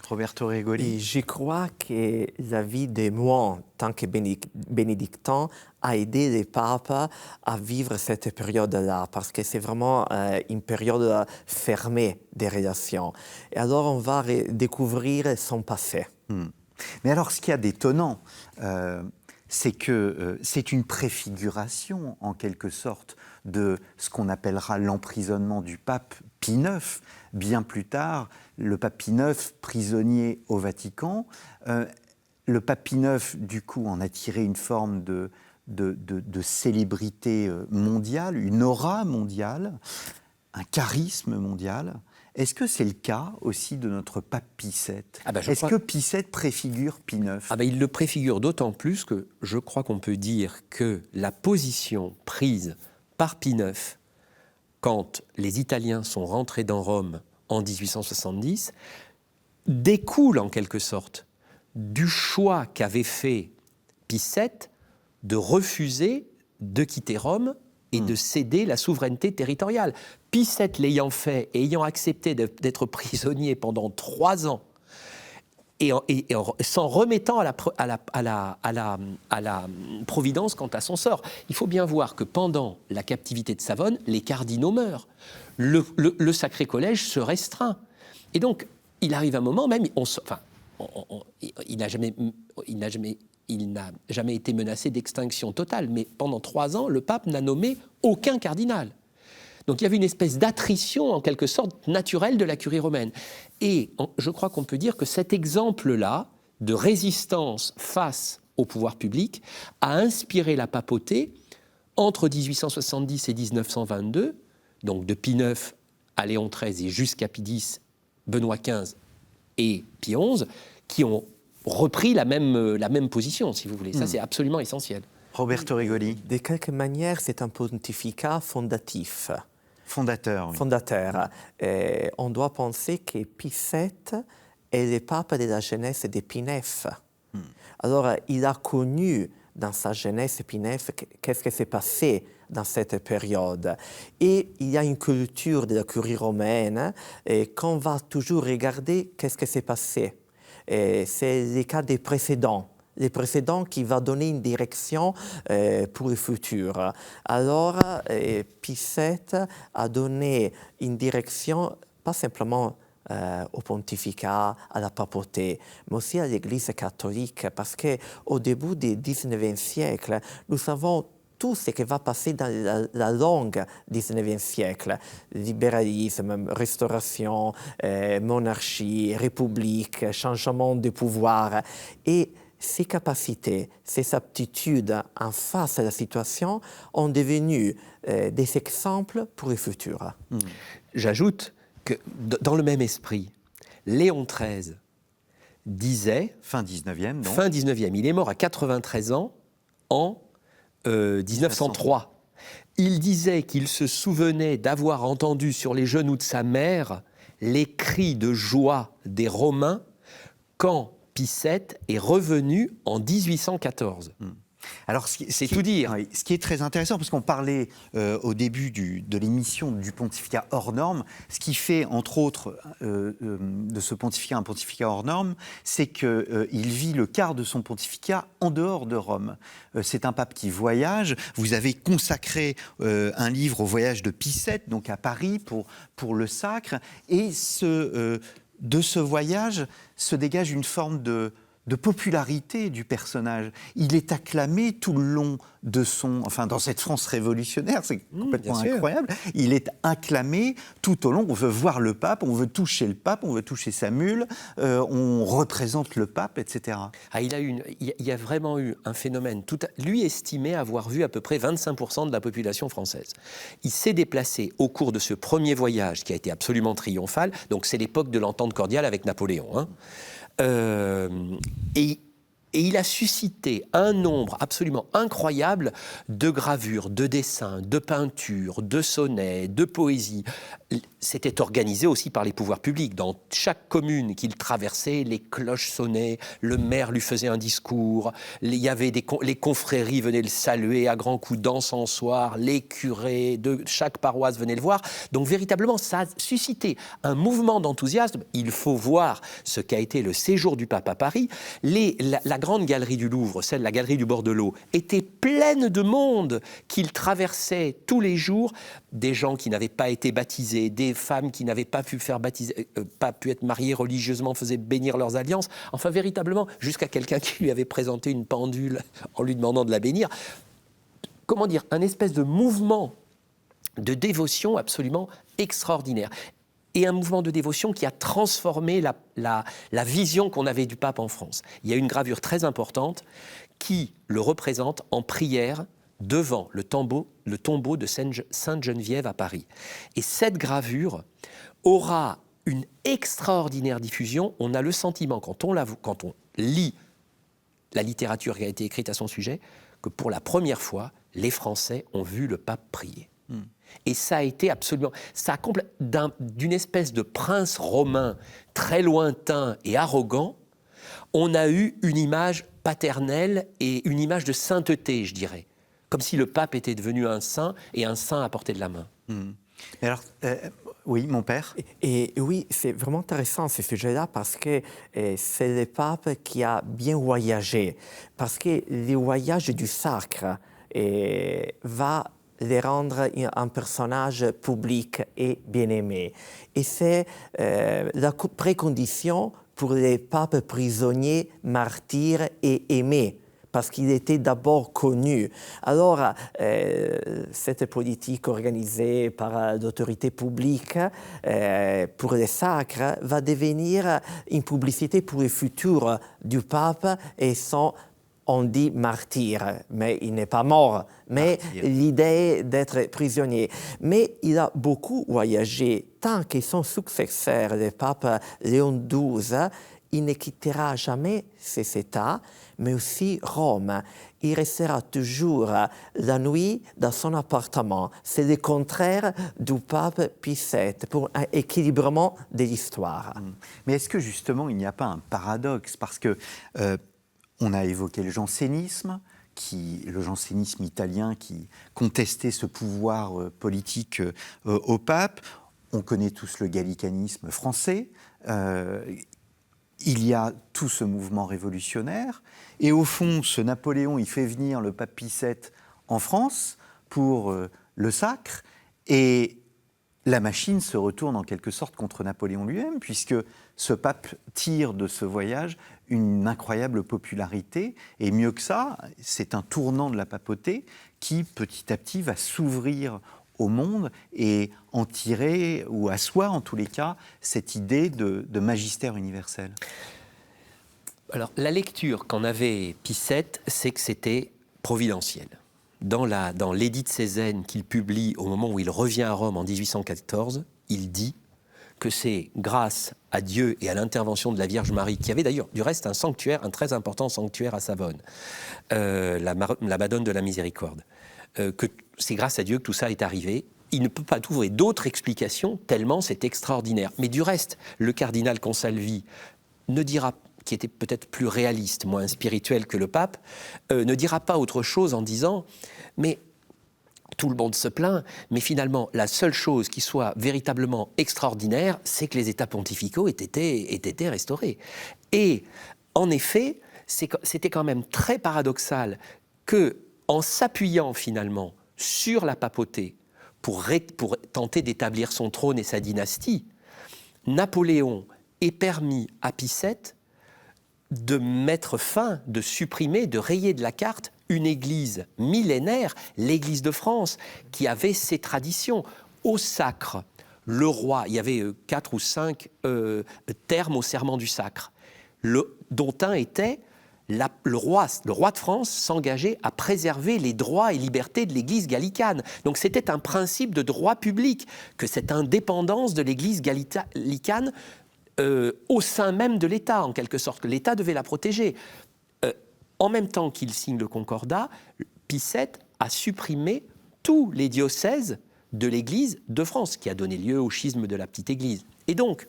Roberto Regoli. Et je crois que la vie des moines, tant que bénédictins, a aidé les papes à vivre cette période-là, parce que c'est vraiment une période fermée des relations. Et alors, on va découvrir son passé. Mais alors, ce qu'il y a d'étonnant, c'est que c'est une préfiguration, en quelque sorte, de ce qu'on appellera l'emprisonnement du pape Pie IX. Bien plus tard, le pape Pie IX, prisonnier au Vatican. Le pape Pie IX, du coup, en a tiré une forme de célébrité mondiale, une aura mondiale, un charisme mondial. Est-ce que c'est le cas aussi de notre pape Pie VII ? Est-ce que Pie VII préfigure Pie IX ? Il le préfigure d'autant plus que je crois qu'on peut dire que la position prise par Pie IX quand les Italiens sont rentrés dans Rome en 1870 découle en quelque sorte du choix qu'avait fait Pie VII de refuser de quitter Rome et de céder la souveraineté territoriale. Pie VII l'ayant fait et ayant accepté d'être prisonnier pendant 3 ans et s'en remettant à la providence quant à son sort. Il faut bien voir que pendant la captivité de Savone, les cardinaux meurent. Le Sacré Collège se restreint. Et donc, il arrive un moment même, il n'a jamais été menacé d'extinction totale, mais pendant 3 ans, le pape n'a nommé aucun cardinal. Donc il y avait une espèce d'attrition, en quelque sorte, naturelle de la curie romaine. Et je crois qu'on peut dire que cet exemple-là, de résistance face au pouvoir public, a inspiré la papauté entre 1870 et 1922, donc de Pie IX à Léon XIII et jusqu'à Pie X, Benoît XV et Pie XI, qui ont repris la même position, si vous voulez. Ça, c'est absolument essentiel. Roberto Regoli. De quelque manière, c'est un pontificat fondatif. Fondateur. Oui. Fondateur. On doit penser que Pie VII est le pape de la jeunesse de Pie IX. Alors, il a connu dans sa jeunesse Pie IX qu'est-ce qui s'est passé dans cette période. Et il y a une culture de la curie romaine qu'on va toujours regarder qu'est-ce qui s'est passé. C'est le cas des précédents. Les précédents qui va donner une direction pour le futur. Alors, Pie VII a donné une direction, pas simplement au pontificat, à la papauté, mais aussi à l'Église catholique, parce qu'au début du XIXe siècle, nous savons tout ce qui va passer dans la longue XIXe siècle. Libéralisme, restauration, monarchie, république, changement de pouvoir. Et ses capacités, ses aptitudes en face à la situation ont devenu des exemples pour le futur. J'ajoute que dans le même esprit, Léon XIII disait... Fin 19e, donc. Fin 19e. Il est mort à 93 ans en 1903. Il disait qu'il se souvenait d'avoir entendu sur les genoux de sa mère les cris de joie des Romains quand Pie VII est revenu en 1814. Alors, c'est tout dire. Oui, ce qui est très intéressant, parce qu'on parlait au début de l'émission du pontificat hors norme, ce qui fait, entre autres, de ce pontificat un pontificat hors norme, c'est qu'il vit le quart de son pontificat en dehors de Rome. C'est un pape qui voyage. Vous avez consacré un livre au voyage de Pie VII, donc à Paris, pour le sacre. Et de ce voyage se dégage une forme de popularité du personnage. Il est acclamé tout le long de dans cette France révolutionnaire, c'est complètement incroyable. Il est acclamé tout au long. On veut voir le pape, on veut toucher le pape, on veut toucher sa mule, on représente le pape, etc. Il y a vraiment eu un phénomène. Lui estimait avoir vu à peu près 25% de la population française. Il s'est déplacé au cours de ce premier voyage qui a été absolument triomphal. Donc c'est l'époque de l'entente cordiale avec Napoléon. Et il a suscité un nombre absolument incroyable de gravures, de dessins, de peintures, de sonnets, de poésie. C'était organisé aussi par les pouvoirs publics. Dans chaque commune qu'il traversait, les cloches sonnaient, le maire lui faisait un discours, les confréries venaient le saluer à grands coups d'encensoir, les curés de chaque paroisse venaient le voir. Donc véritablement, ça a suscité un mouvement d'enthousiasme. Il faut voir ce qu'a été le séjour du pape à Paris. La grande galerie du Louvre, la galerie du bord de l'eau, était pleine de monde qu'il traversait tous les jours, des gens qui n'avaient pas été baptisés, des femmes qui n'avaient pas pu être mariées religieusement, faisaient bénir leurs alliances. Enfin, véritablement, jusqu'à quelqu'un qui lui avait présenté une pendule en lui demandant de la bénir. Comment dire, un espèce de mouvement de dévotion absolument extraordinaire. Et un mouvement de dévotion qui a transformé la vision qu'on avait du pape en France. Il y a une gravure très importante qui le représente en prière devant le tombeau de Sainte-Geneviève à Paris. Et cette gravure aura une extraordinaire diffusion. On a le sentiment, quand on lit la littérature qui a été écrite à son sujet, que pour la première fois, les Français ont vu le pape prier. Et ça a été absolument... d'une espèce de prince romain très lointain et arrogant, on a eu une image paternelle et une image de sainteté, je dirais. Comme si le pape était devenu un saint et un saint à portée de la main. Alors, oui, mon père. Et oui, c'est vraiment intéressant ce sujet-là parce que c'est le pape qui a bien voyagé. Parce que le voyage du sacre va les rendre un personnage public et bien-aimé. Et c'est la précondition pour les papes prisonniers, martyrs et aimés, parce qu'il était d'abord connu. Alors, cette politique organisée par l'autorité publique pour les sacres va devenir une publicité pour le futur du pape et son... On dit martyr, mais il n'est pas mort. Mais l'idée d'être prisonnier. Mais il a beaucoup voyagé, tant que son successeur, le pape Léon XII, il ne quittera jamais ces États, mais aussi Rome. Il restera toujours la nuit dans son appartement. C'est le contraire du pape Pie VII, pour un équilibrement de l'histoire. Mais est-ce que justement il n'y a pas un paradoxe ? Parce que on a évoqué le jansénisme italien qui contestait ce pouvoir politique au pape. On connaît tous le gallicanisme français. Il y a tout ce mouvement révolutionnaire. Et au fond, ce Napoléon, il fait venir le pape Pie VII en France pour le sacre. Et la machine se retourne en quelque sorte contre Napoléon lui-même, puisque ce pape tire de ce voyage une incroyable popularité. Et mieux que ça, c'est un tournant de la papauté qui, petit à petit, va s'ouvrir au monde et en tirer, ou asseoir en tous les cas, cette idée de magistère universel. Alors, la lecture qu'en avait Pie VII, c'est que c'était providentiel. Dans l'édit de Cézanne qu'il publie au moment où il revient à Rome en 1814, il dit que c'est grâce à Dieu et à l'intervention de la Vierge Marie, qui avait d'ailleurs du reste un sanctuaire, un très important sanctuaire à Savone, la Madone de la Miséricorde, que c'est grâce à Dieu que tout ça est arrivé. Il ne peut pas trouver d'autres explications tellement c'est extraordinaire. Mais du reste, le cardinal Consalvi ne dira, qui était peut-être plus réaliste, moins spirituel que le pape, ne dira pas autre chose en disant « mais tout le monde se plaint, mais finalement, la seule chose qui soit véritablement extraordinaire, c'est que les États pontificaux aient été restaurés. » Et en effet, c'était quand même très paradoxal que, en s'appuyant finalement sur la papauté pour tenter d'établir son trône et sa dynastie, Napoléon ait permis à Pie VII de mettre fin, de supprimer, de rayer de la carte une église millénaire, l'église de France, qui avait ses traditions. Au sacre, le roi, il y avait 4 ou 5 termes au serment du sacre, dont un était le roi de France s'engageait à préserver les droits et libertés de l'église gallicane. Donc c'était un principe de droit public, que cette indépendance de l'église gallicane au sein même de l'État, en quelque sorte, que l'État devait la protéger. En même temps qu'il signe le Concordat, Pie VII a supprimé tous les diocèses de l'Église de France, qui a donné lieu au schisme de la petite Église. Et donc,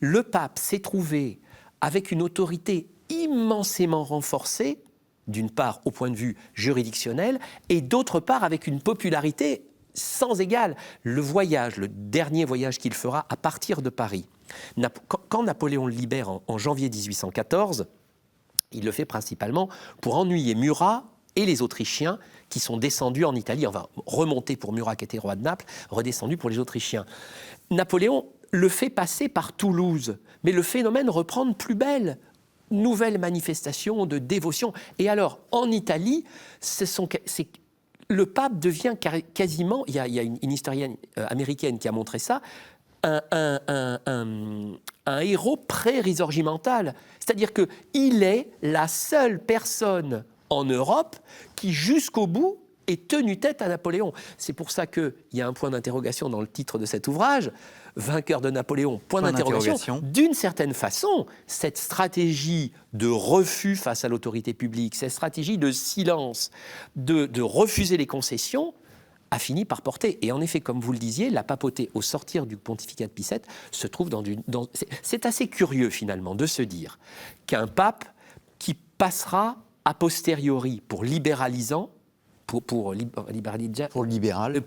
le pape s'est trouvé avec une autorité immensément renforcée, d'une part au point de vue juridictionnel, et d'autre part avec une popularité sans égale. Le dernier voyage qu'il fera à partir de Paris, quand Napoléon le libère en janvier 1814, il le fait principalement pour ennuyer Murat et les Autrichiens qui sont descendus en Italie, enfin remontés pour Murat qui était roi de Naples, redescendus pour les Autrichiens. Napoléon le fait passer par Toulouse, mais le phénomène reprend de plus belle. Nouvelles manifestations de dévotion. Et alors, en Italie, le pape devient quasiment, il y a une historienne américaine qui a montré ça, un héros pré-risorgimental. C'est-à-dire qu'il est la seule personne en Europe qui, jusqu'au bout, ait tenu tête à Napoléon. C'est pour ça qu'il y a un point d'interrogation dans le titre de cet ouvrage, Vainqueur de Napoléon, point d'interrogation. D'une certaine façon, cette stratégie de refus face à l'autorité publique, cette stratégie de silence, de refuser les concessions, a fini par porter. Et en effet, comme vous le disiez, la papauté, au sortir du pontificat de Pie VII, se trouve c'est assez curieux, finalement, de se dire qu'un pape qui passera a posteriori pour libéralisant, pour libéral,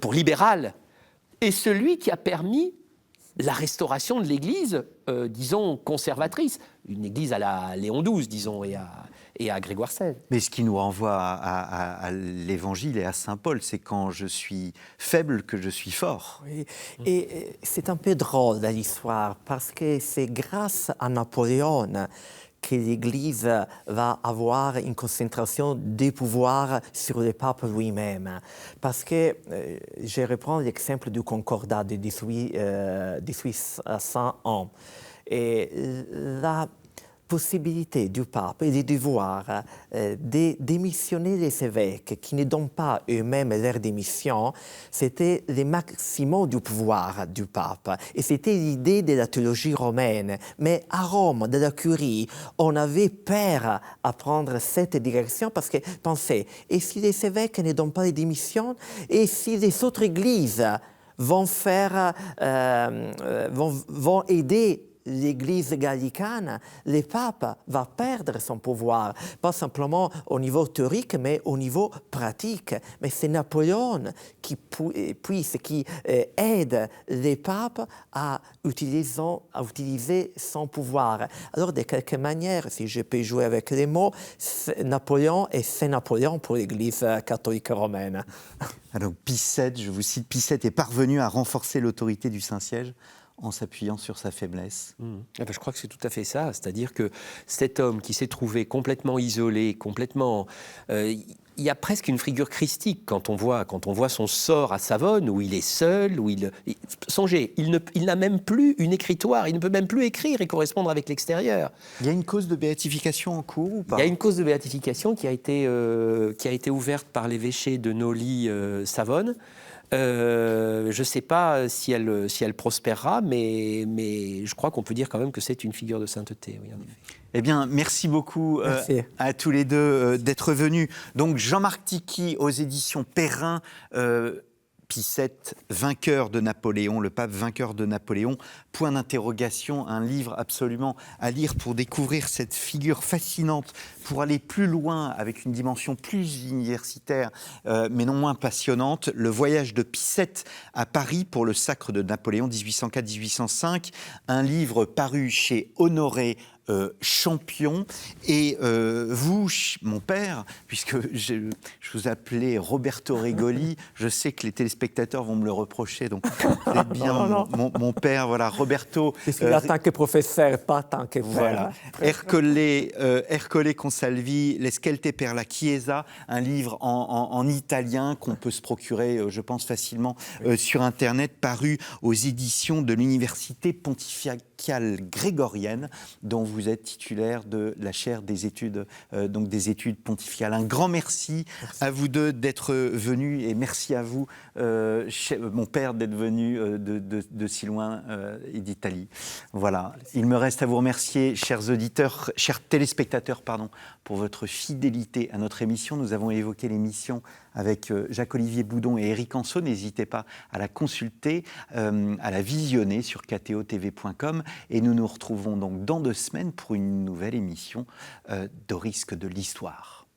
est celui qui a permis la restauration de l'Église, disons, conservatrice. Une Église à la Léon XII, disons, et à Grégoire XVI. Mais ce qui nous renvoie à l'Évangile et à Saint Paul, c'est quand je suis faible que je suis fort. Oui. Et c'est un peu drôle dans l'histoire, parce que c'est grâce à Napoléon que l'Église va avoir une concentration des pouvoirs sur le pape lui-même. Parce que, je reprends l'exemple du Concordat de 1801. Et la possibilité du pape et du devoir de démissionner les évêques qui ne donnent pas eux-mêmes leur démission, c'était le maximum du pouvoir du pape. Et c'était l'idée de la théologie romaine. Mais à Rome, de la Curie, on avait peur à prendre cette direction parce que, pensez, et si les évêques ne donnent pas les démissions, et si les autres églises vont aider l'Église gallicane, le pape va perdre son pouvoir, pas simplement au niveau théorique, mais au niveau pratique. Mais c'est Napoléon qui aide les papes à utiliser son pouvoir. Alors, de quelque manière, si je peux jouer avec les mots, Napoléon et c'est Napoléon pour l'Église catholique romaine. Alors, Pie VII, je vous cite, Pie VII est parvenu à renforcer l'autorité du Saint-Siège en s'appuyant sur sa faiblesse. Ah ben, je crois que c'est tout à fait ça. C'est-à-dire que cet homme qui s'est trouvé complètement isolé, complètement... il y a presque une figure christique quand on voit son sort à Savone, où il est seul, songez, il n'a même plus une écritoire, il ne peut même plus écrire et correspondre avec l'extérieur. Il y a une cause de béatification en cours ou pas? Il y a une cause de béatification qui a été ouverte par l'évêché de Noli-Savone. Je ne sais pas si elle prospérera, mais je crois qu'on peut dire quand même que c'est une figure de sainteté, oui, en effet. Eh bien, merci beaucoup à tous les deux d'être venus. Donc, Jean-Marc Tichy aux éditions Perrin, Pie VII, vainqueur de Napoléon, le pape vainqueur de Napoléon, point d'interrogation, un livre absolument à lire pour découvrir cette figure fascinante, pour aller plus loin avec une dimension plus universitaire, mais non moins passionnante. Le voyage de Pie VII à Paris pour le sacre de Napoléon 1804-1805, un livre paru chez Honoré Champion. Et vous, mon père, puisque je vous appelais Roberto Regoli, je sais que les téléspectateurs vont me le reprocher, donc vous êtes bien mon père, voilà, Roberto. Je suis là en tant que professeur, pas tant que père. Voilà. Ercole Consalvi, Les Schelte per la Chiesa, un livre en italien qu'on peut se procurer, je pense, facilement sur Internet, paru aux éditions de l'Université pontificale grégorienne, dont vous êtes titulaire de la chaire des études, donc des études pontificales. Un grand merci à vous deux d'être venus, et merci à vous, mon père, d'être venu de si loin et d'Italie. Voilà. Il me reste à vous remercier, chers auditeurs, chers téléspectateurs, pour votre fidélité à notre émission. Nous avons évoqué l'émission avec Jacques-Olivier Boudon et Éric Anso. N'hésitez pas à la consulter, à la visionner sur ktotv.com. Et nous nous retrouvons donc dans 2 semaines pour une nouvelle émission d'Au risque de l'histoire.